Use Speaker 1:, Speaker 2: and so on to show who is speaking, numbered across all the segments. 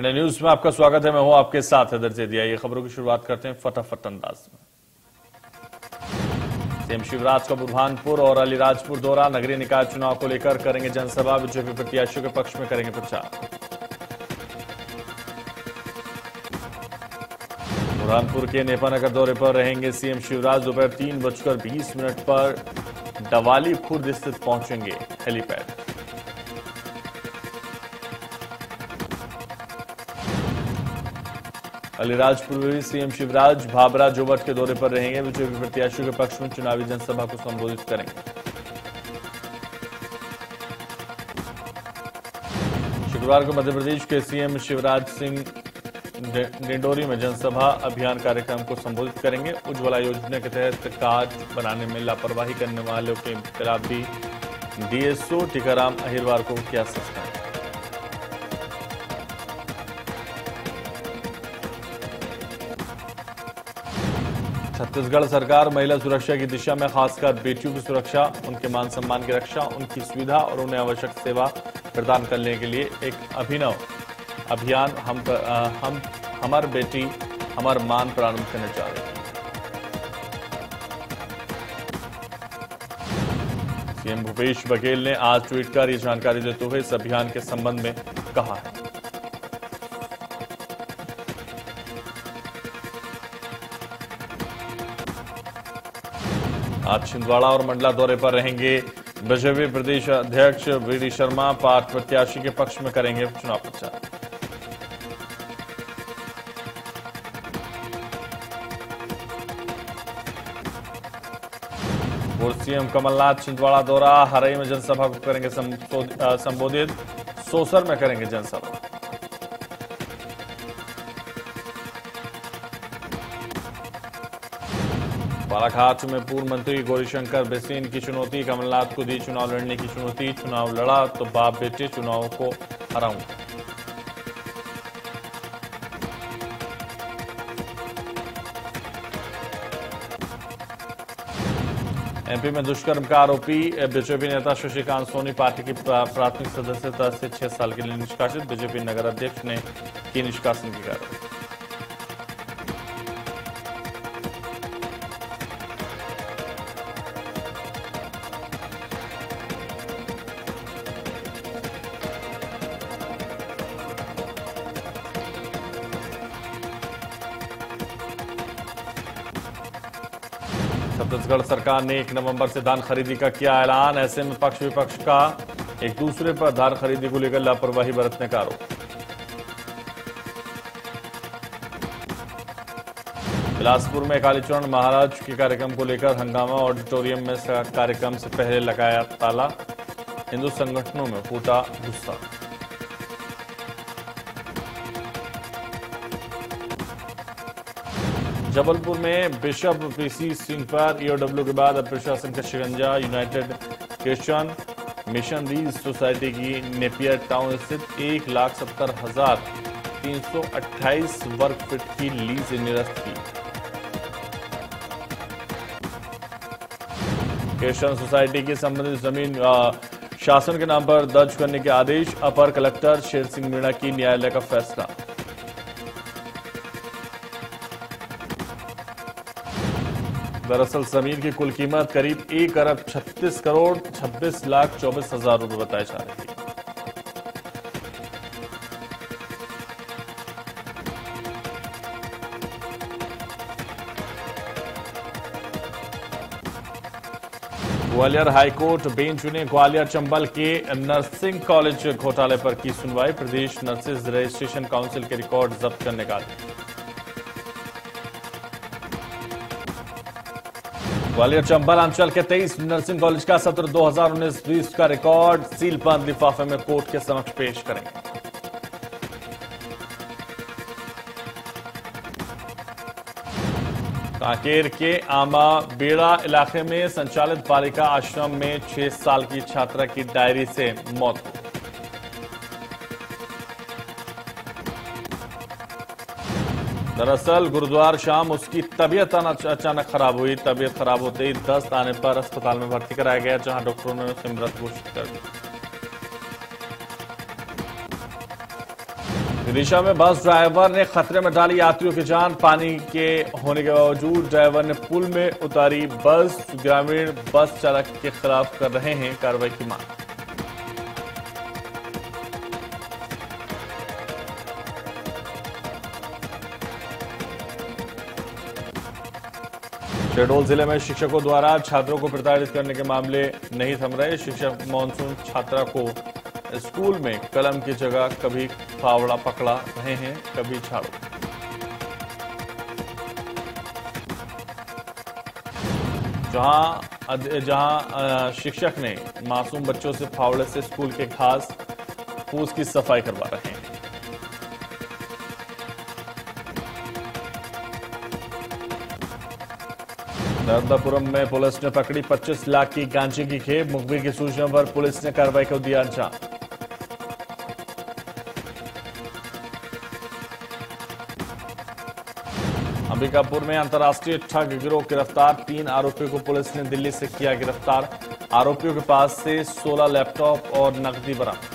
Speaker 1: India news में आपका स्वागत है। मैं हूं आपके साथ हैदर जैदिया। ये खबरों की शुरुआत करते हैं फटाफट अंदाज में। सीएम शिवराज का बुरहानपुर और अलीराजपुर दौरा। नगरीय निकाय चुनाव को लेकर करेंगे जनसभा। बीजेपी प्रत्याशियों के पक्ष में करेंगे प्रचार। बुरहानपुर के नेपानगर दौरे पर रहेंगे सीएम शिवराज। दोपहर 3:20 पर डवाली खुर्द स्थित पहुंचेंगे हेलीपैड। अलीराजपुर में भी सीएम शिवराज भाबरा जोबट के दौरे पर रहेंगे। बीजेपी प्रत्याशियों के पक्ष में चुनावी जनसभा को संबोधित करेंगे। शुक्रवार को मध्य प्रदेश के सीएम शिवराज सिंह डिंडोरी में जनसभा अभियान कार्यक्रम को संबोधित करेंगे। उज्ज्वला योजना के तहत कार्ड बनाने में लापरवाही करने वालों के खिलाफ भी डीएसओ टीकाराम अहिरवार को किया सस्पेंड। छत्तीसगढ़ सरकार महिला सुरक्षा की दिशा में खासकर बेटियों की सुरक्षा, उनके मान सम्मान की रक्षा, उनकी सुविधा और उन्हें आवश्यक सेवा प्रदान करने के लिए एक अभिनव अभियान हमर बेटी हमर मान प्रारंभ करने जा रहे हैं। सीएम भूपेश बघेल ने आज ट्वीट कर यह जानकारी देते हुए इस अभियान के संबंध में कहा है। आज छिंदवाड़ा और मंडला दौरे पर रहेंगे बीजेपी प्रदेश अध्यक्ष वीडी शर्मा। पार्टी प्रत्याशी के पक्ष में करेंगे चुनाव प्रचार। पूर्व सीएम कमलनाथ छिंदवाड़ा दौरा। हरई में जनसभा को करेंगे संबोधित। सोसर में करेंगे जनसभा। बालाघाट में पूर्व मंत्री गौरीशंकर बेसिन की चुनौती। कमलनाथ को दी चुनाव लड़ने की चुनौती। चुनाव लड़ा तो बाप बेटे चुनाव को हराऊंगा। एमपी में दुष्कर्म का आरोपी बीजेपी नेता शशिकांत सोनी पार्टी की प्राथमिक सदस्यता से 6 साल के लिए निष्कासित। बीजेपी नगर अध्यक्ष ने की निष्कासन की कार्रवाई। छत्तीसगढ़ सरकार ने 1 नवंबर से धान खरीदी का किया ऐलान। ऐसे में पक्ष विपक्ष का एक दूसरे पर धान खरीदी को लेकर लापरवाही बरतने का आरोप। बिलासपुर में कालीचरण महाराज के कार्यक्रम को लेकर हंगामा। ऑडिटोरियम में कार्यक्रम से पहले लगाया ताला। हिंदू संगठनों में फूटा गुस्सा। जबलपुर में बिशप पीसी सिंह पर ईओडब्ल्यू के बाद अब प्रशासन का शिकंजा। यूनाइटेड क्रिश्चियन मिशनरीज सोसाइटी की नेपियर टाउन स्थित 1,70,328 वर्ग फीट की लीज निरस्त की। क्रिश्चियन सोसाइटी की संबंधित जमीन शासन के नाम पर दर्ज करने के आदेश। अपर कलेक्टर शेर सिंह मीणा की न्यायालय का फैसला। दरअसल जमीन की कुल कीमत करीब 1,36,36,24,000 रुपए बताई जा रही है। ग्वालियर हाईकोर्ट बेंच ने ग्वालियर चंबल के नर्सिंग कॉलेज घोटाले पर की सुनवाई। प्रदेश नर्सेज रजिस्ट्रेशन काउंसिल के रिकॉर्ड जब्त करने का आदेश। ग्वालियर चंबल अंचल के 23 नर्सिंग कॉलेज का सत्र 2019-20 का रिकॉर्ड सीलबंद लिफाफे में कोर्ट के समक्ष पेश करेंगे। कांकेर के आमा बेड़ा इलाके में संचालित बालिका आश्रम में 6 साल की छात्रा की डायरी से मौत हुई। दरअसल गुरुद्वार शाम उसकी तबीयत अचानक खराब हुई। तबीयत खराब होते ही दस्त आने पर अस्पताल में भर्ती कराया गया, जहां डॉक्टरों ने उसे मृत घोषित कर दिया। विदिशा में बस ड्राइवर ने खतरे में डाली यात्रियों की जान। पानी के होने के बावजूद ड्राइवर ने पुल में उतारी बस। ग्रामीण बस चालक के खिलाफ कर रहे हैं कार्रवाई की मांग। शहडोल जिले में शिक्षकों द्वारा छात्रों को प्रताड़ित करने के मामले नहीं थम रहे। शिक्षक मानसून छात्रा को स्कूल में कलम की जगह कभी फावड़ा पकड़ा रहे हैं, कभी झाड़ू। जहां शिक्षक ने मासूम बच्चों से फावड़े से स्कूल के घास फूस की सफाई करवा रहे हैं। नर्मदापुरम में पुलिस ने पकड़ी 25 लाख की गांजे की खेप। मुखबिर की सूचना पर पुलिस ने कार्रवाई को दिया अंजाम। अंबिकापुर में अंतर्राष्ट्रीय ठग गिरोह गिरफ्तार। 3 आरोपियों को पुलिस ने दिल्ली से किया गिरफ्तार। आरोपियों के पास से 16 लैपटॉप और नकदी बरामद।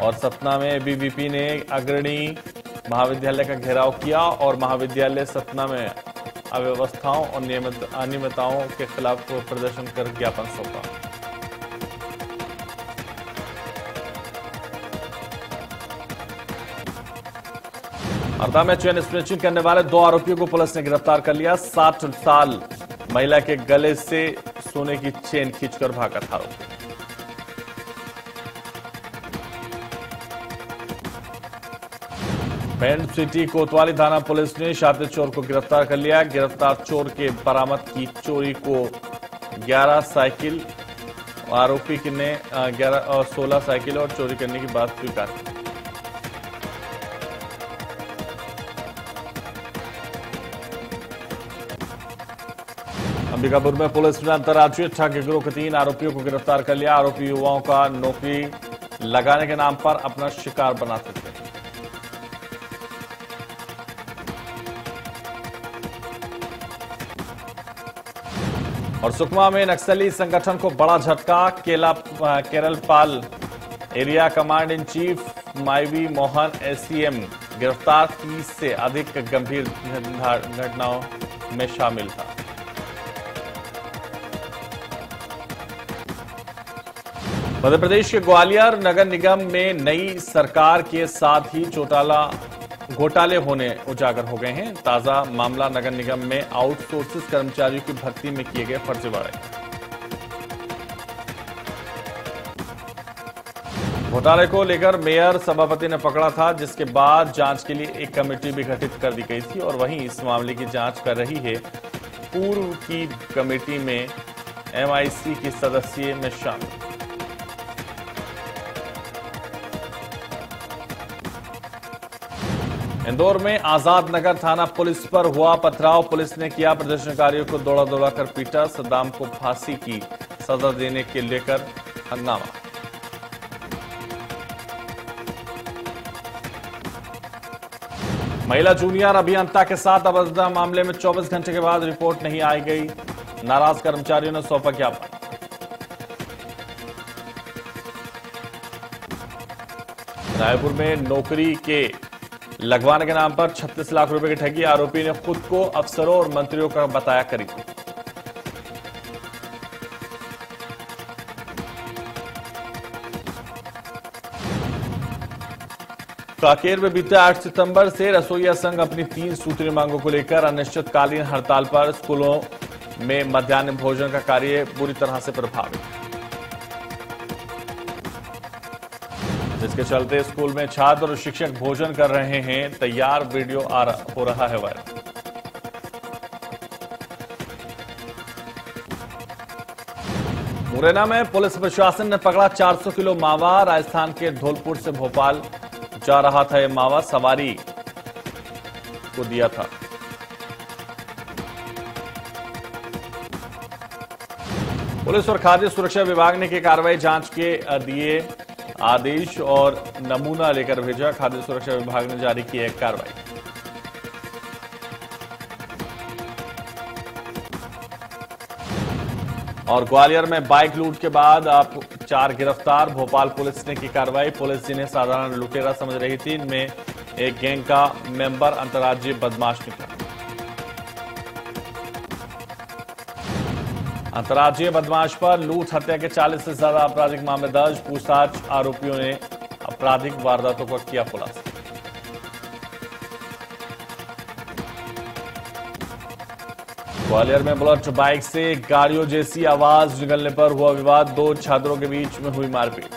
Speaker 1: और सतना में बीवीपी ने अग्रणी महाविद्यालय का घेराव किया और महाविद्यालय सतना में अव्यवस्थाओं और अनियमितताओं के खिलाफ प्रदर्शन कर ज्ञापन सौंपा। हरदा में चेन स्नैचिंग करने वाले 2 आरोपियों को पुलिस ने गिरफ्तार कर लिया। 60 साल महिला के गले से सोने की चेन खींचकर भागा था आरोपी। बैंड सिटी कोतवाली थाना पुलिस ने शातिर चोर को गिरफ्तार कर लिया। गिरफ्तार चोर के बरामद की चोरी को 11 साइकिल, आरोपी ने 16 साइकिल और चोरी करने की बात स्वीकार की। अंबिकापुर में पुलिस ने अंतर्राज्यीय ठग गिरोह के 3 आरोपियों को गिरफ्तार कर लिया। आरोपी युवाओं का नौकरी लगाने के नाम पर अपना शिकार बनाते थे। और सुकमा में नक्सली संगठन को बड़ा झटका। केरलपाल एरिया कमांड इन चीफ माइवी मोहन एसीएम गिरफ्तार। 30 से अधिक गंभीर घटनाओं में शामिल था। मध्य प्रदेश के ग्वालियर नगर निगम में नई सरकार के साथ ही घोटाले होने उजागर हो गए हैं। ताजा मामला नगर निगम में आउटसोर्सिस कर्मचारियों की भर्ती में किए गए फर्जीवाड़े। घोटाले को लेकर मेयर सभापति ने पकड़ा था, जिसके बाद जांच के लिए एक कमेटी भी गठित कर दी गई थी। और वहीं इस मामले की जांच कर रही है पूर्व की कमेटी में एमआईसी की सदस्य में शामिल। इंदौर में आजाद नगर थाना पुलिस पर हुआ पथराव। पुलिस ने किया प्रदर्शनकारियों को दौड़ा कर पीटा। सद्दाम को फांसी की सजा देने के लेकर हंगामा। महिला जूनियर अभियंता के साथ अभद्रता मामले में 24 घंटे के बाद रिपोर्ट नहीं आई गई। नाराज कर्मचारियों ने सौंपा ज्ञापन। रायपुर में नौकरी के लगवाने के नाम पर 36 लाख रुपए की ठगी। आरोपी ने खुद को अफसरों और मंत्रियों का बताया करीब। कांकेर में बीते 8 सितंबर से रसोइया संघ अपनी 3 सूत्रीय मांगों को लेकर अनिश्चितकालीन हड़ताल पर। स्कूलों में मध्याह्न भोजन का कार्य बुरी तरह से प्रभावित, जिसके चलते स्कूल में छात्र और शिक्षक भोजन कर रहे हैं। तैयार वीडियो हो रहा है वायरल। मुरैना में पुलिस प्रशासन ने पकड़ा 400 किलो मावा। राजस्थान के धौलपुर से भोपाल जा रहा था यह मावा, सवारी को दिया था। पुलिस और खाद्य सुरक्षा विभाग ने की कार्रवाई जांच के दिए आदेश और नमूना लेकर भेजा। खाद्य सुरक्षा विभाग ने जारी की है कार्रवाई। और ग्वालियर में बाइक लूट के बाद अब 4 गिरफ्तार। भोपाल पुलिस ने की कार्रवाई। पुलिस जिन्हें साधारण लुटेरा समझ रही थी, इनमें एक गैंग का मेंबर अंतर्राज्यीय बदमाश निकला। अंतर्राज्यीय बदमाश पर लूट हत्या के 40 से ज्यादा आपराधिक मामले दर्ज। पूछताछ आरोपियों ने आपराधिक वारदातों का किया खुलासा। ग्वालियर में बुलेट बाइक से गाड़ियों जैसी आवाज निकलने पर हुआ विवाद। 2 छात्रों के बीच में हुई मारपीट।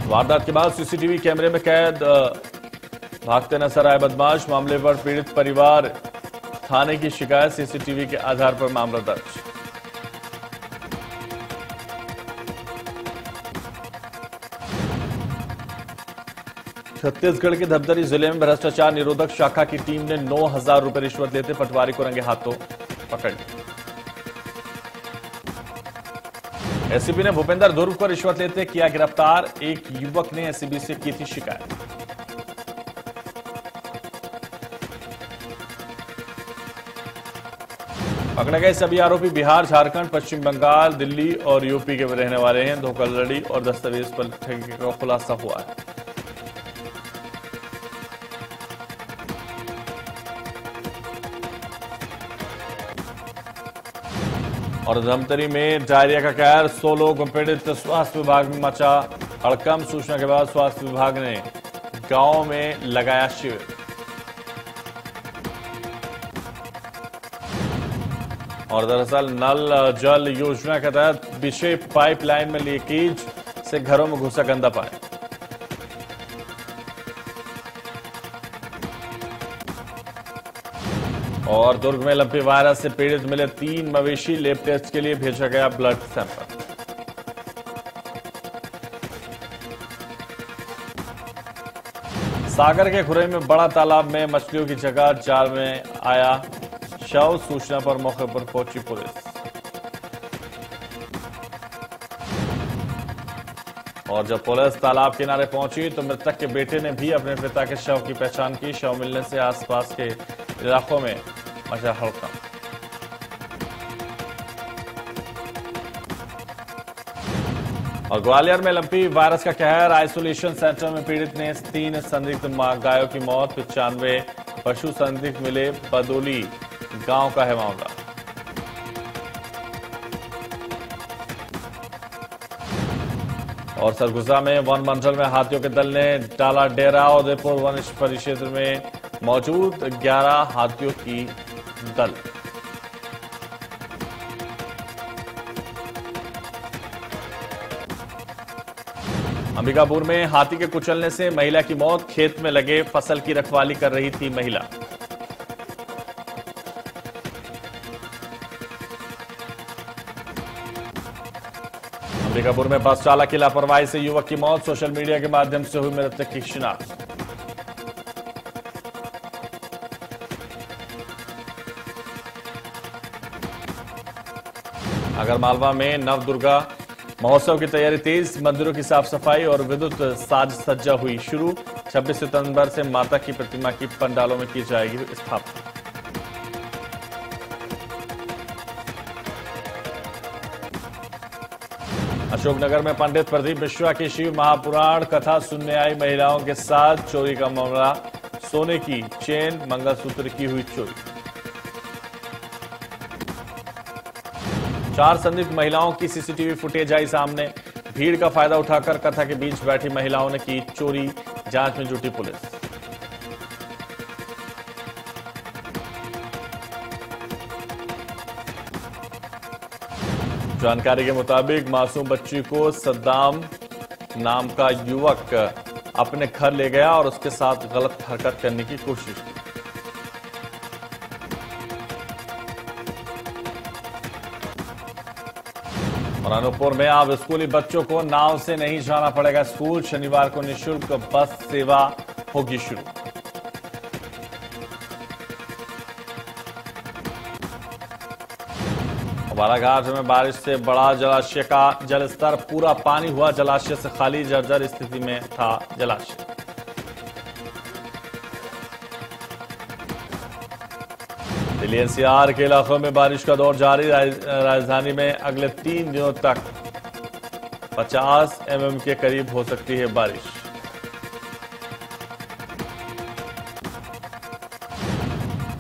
Speaker 1: वारदात के बाद सीसीटीवी कैमरे में कैद भागते नजर आए बदमाश। मामले पर पीड़ित परिवार थाने की शिकायत। सीसीटीवी के आधार पर मामला दर्ज। छत्तीसगढ़ के धमतरी जिले में भ्रष्टाचार निरोधक शाखा की टीम ने 9,000 रुपए रिश्वत लेते पटवारी को रंगे हाथों पकड़ लिया। एसीबी ने भूपेंद्र ध्रुव को रिश्वत लेते किया गिरफ्तार। एक युवक ने एसीबी से की थी शिकायत। पकड़े गए सभी आरोपी बिहार, झारखंड, पश्चिम बंगाल, दिल्ली और यूपी के रहने वाले हैं। धोखाधड़ी और दस्तावेज पर ठगी का खुलासा हुआ है। और धमतरी में डायरिया का कहर, 100 लोग पीड़ित। स्वास्थ्य विभाग में मचा हड़कंप। सूचना के बाद स्वास्थ्य विभाग ने गांव में लगाया शिविर। और दरअसल नल जल योजना के तहत बिछे पाइपलाइन में लीकेज से घरों में घुसा गंदा पानी। और दुर्ग में लंपी वायरस से पीड़ित मिले 3 मवेशी। लैब टेस्ट के लिए भेजा गया ब्लड सैंपल। सागर के खुरई में बड़ा तालाब में मछलियों की जगह जाल में आया शव। सूचना पर मौके पर पहुंची पुलिस। और जब पुलिस तालाब किनारे पहुंची तो मृतक के बेटे ने भी अपने पिता के शव की पहचान की। शव मिलने से आसपास के इलाकों में मचा हड़कंप। और ग्वालियर में लंपी वायरस का कहर। आइसोलेशन सेंटर में पीड़ित ने 3 संदिग्ध गायों की मौत। 95 पशु संदिग्ध मिले। बदोली गांव का है मामला। और सरगुजा में वन मंडल में हाथियों के दल ने डाला डेरा। उदयपुर वन परिक्षेत्र में मौजूद 11 हाथियों की दल। अंबिकापुर में हाथी के कुचलने से महिला की मौत। खेत में लगे फसल की रखवाली कर रही थी महिला। अंबिकापुर में बस चालक की लापरवाही से युवक की मौत। सोशल मीडिया के माध्यम से हुई मृतक की शिनाख्त। आगरमालवा में नवदुर्गा महोत्सव की तैयारी तेज। मंदिरों की साफ सफाई और विद्युत साज सज्जा हुई शुरू। 26 सितंबर से माता की प्रतिमा की पंडालों में की जाएगी स्थापना। अशोकनगर में पंडित प्रदीप मिश्रा की शिव महापुराण कथा सुनने आई महिलाओं के साथ चोरी का मामला। सोने की चेन, मंगलसूत्र की हुई चोरी। 4 संदिग्ध महिलाओं की सीसीटीवी फुटेज आई सामने। भीड़ का फायदा उठाकर कथा के बीच बैठी महिलाओं ने की चोरी। जांच में जुटी पुलिस। जानकारी के मुताबिक मासूम बच्ची को सद्दाम नाम का युवक अपने घर ले गया और उसके साथ गलत हरकत करने की कोशिश की। और अनूपपुर में अब स्कूली बच्चों को नाव से नहीं जाना पड़ेगा स्कूल। शनिवार को निःशुल्क बस सेवा होगी शुरू। बालाघाट में बारिश से बड़ा जलाशय का जलस्तर। पूरा पानी हुआ जलाशय से खाली। जर्जर स्थिति में था जलाशय। दिल्ली एनसीआर के इलाकों में बारिश का दौर जारी। राजधानी में अगले 3 दिनों तक 50 mm के करीब हो सकती है बारिश।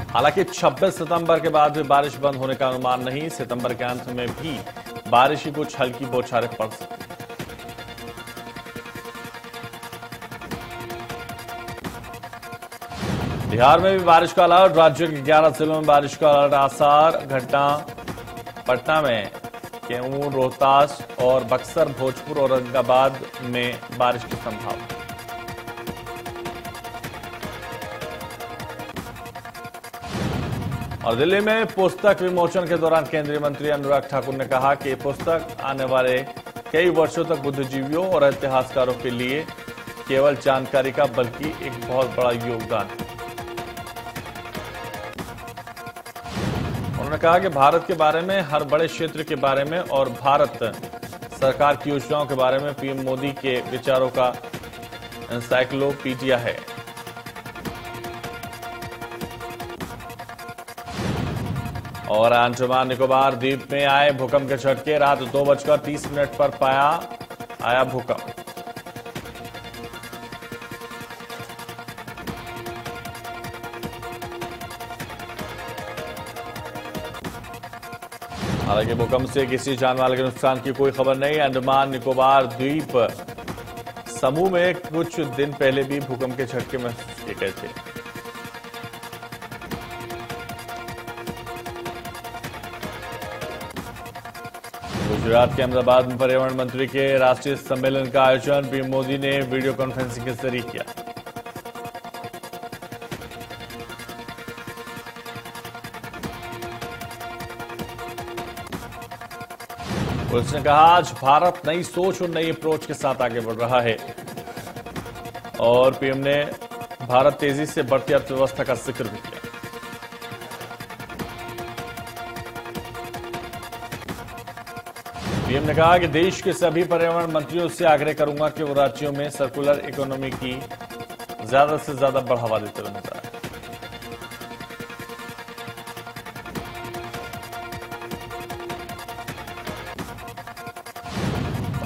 Speaker 1: हालांकि 26 सितंबर के बाद भी बारिश बंद होने का अनुमान नहीं। सितंबर के अंत में भी बारिश की कुछ हल्की बौछारें पड़ सकती हैं। बिहार में भी बारिश का अलर्ट। राज्य के 11 जिलों में बारिश का अलर्ट आसार। पटना में कैमूर, रोहतास और बक्सर, भोजपुर और औरंगाबाद में बारिश की संभावना। और दिल्ली में पुस्तक विमोचन के दौरान केंद्रीय मंत्री अनुराग ठाकुर ने कहा कि पुस्तक आने वाले कई वर्षों तक बुद्धिजीवियों और इतिहासकारों के लिए केवल जानकारी का बल्कि एक बहुत बड़ा योगदान है। उन्होंने कहा कि भारत के बारे में, हर बड़े क्षेत्र के बारे में और भारत सरकार की योजनाओं के बारे में पीएम मोदी के विचारों का एनसाइक्लोपीडिया है। और अंडमान निकोबार द्वीप में आए भूकंप के झटके। रात 2:30 पर आया भूकंप। हालांकि भूकंप से किसी जानमाल के नुकसान की कोई खबर नहीं। अंडमान निकोबार द्वीप समूह में कुछ दिन पहले भी भूकंप के झटके महसूस किए गए थे। गुजरात के अहमदाबाद में पर्यावरण मंत्री के राष्ट्रीय सम्मेलन का आयोजन पीएम मोदी ने वीडियो कॉन्फ्रेंसिंग के जरिए किया। पुलिस ने कहा आज भारत नई सोच और नई अप्रोच के साथ आगे बढ़ रहा है। और पीएम ने भारत तेजी से बढ़ती अर्थव्यवस्था का जिक्र भी किया। पीएम ने कहा कि देश के सभी पर्यावरण मंत्रियों से आग्रह करूंगा कि वो राज्यों में सर्कुलर इकोनॉमी की ज्यादा से ज्यादा बढ़ावा देते रहना चाहिए।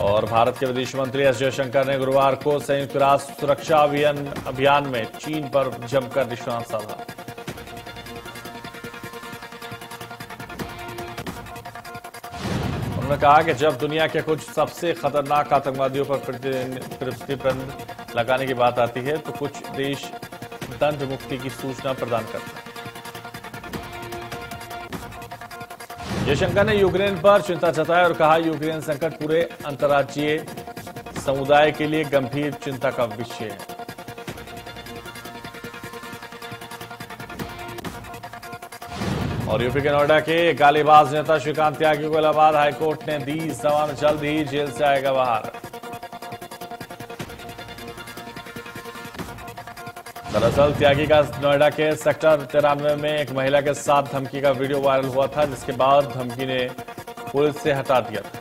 Speaker 1: और भारत के विदेश मंत्री एस जयशंकर ने गुरुवार को संयुक्त राष्ट्र सुरक्षा अभियान में चीन पर जमकर निशाना साधा। उन्होंने कहा कि जब दुनिया के कुछ सबसे खतरनाक आतंकवादियों पर प्रतिबंध लगाने की बात आती है तो कुछ देश दंड मुक्ति की सूचना प्रदान करते हैं। जयशंकर ने यूक्रेन पर चिंता जताई और कहा यूक्रेन संकट पूरे अंतर्राज्यीय समुदाय के लिए गंभीर चिंता का विषय है। और यूपी के नोएडा के गालीबाज नेता श्रीकांत त्यागी को इलाहाबाद हाईकोर्ट ने दी जमानत। जल्द ही जेल से आएगा बाहर। दरअसल त्यागी का नोएडा के सेक्टर 93 में एक महिला के साथ धमकी का वीडियो वायरल हुआ था, जिसके बाद धमकी ने पुलिस से हटा दिया था।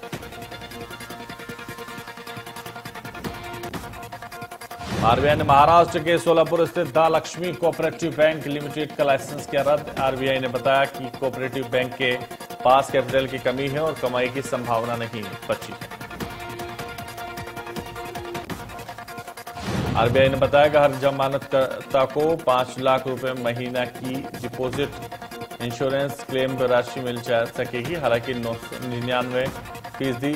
Speaker 1: आरबीआई ने महाराष्ट्र के सोलापुर स्थित the Lakshmi cooperative bank limited का लाइसेंस किया रद्द। आरबीआई ने बताया कि कोऑपरेटिव बैंक के पास कैपिटल की कमी है और कमाई की संभावना नहीं बची है। आरबीआई ने बताया कि हर जमानतकर्ता को 5 लाख रुपए महीना की डिपॉजिट इंश्योरेंस क्लेम राशि मिल जा सकेगी। हालांकि 99%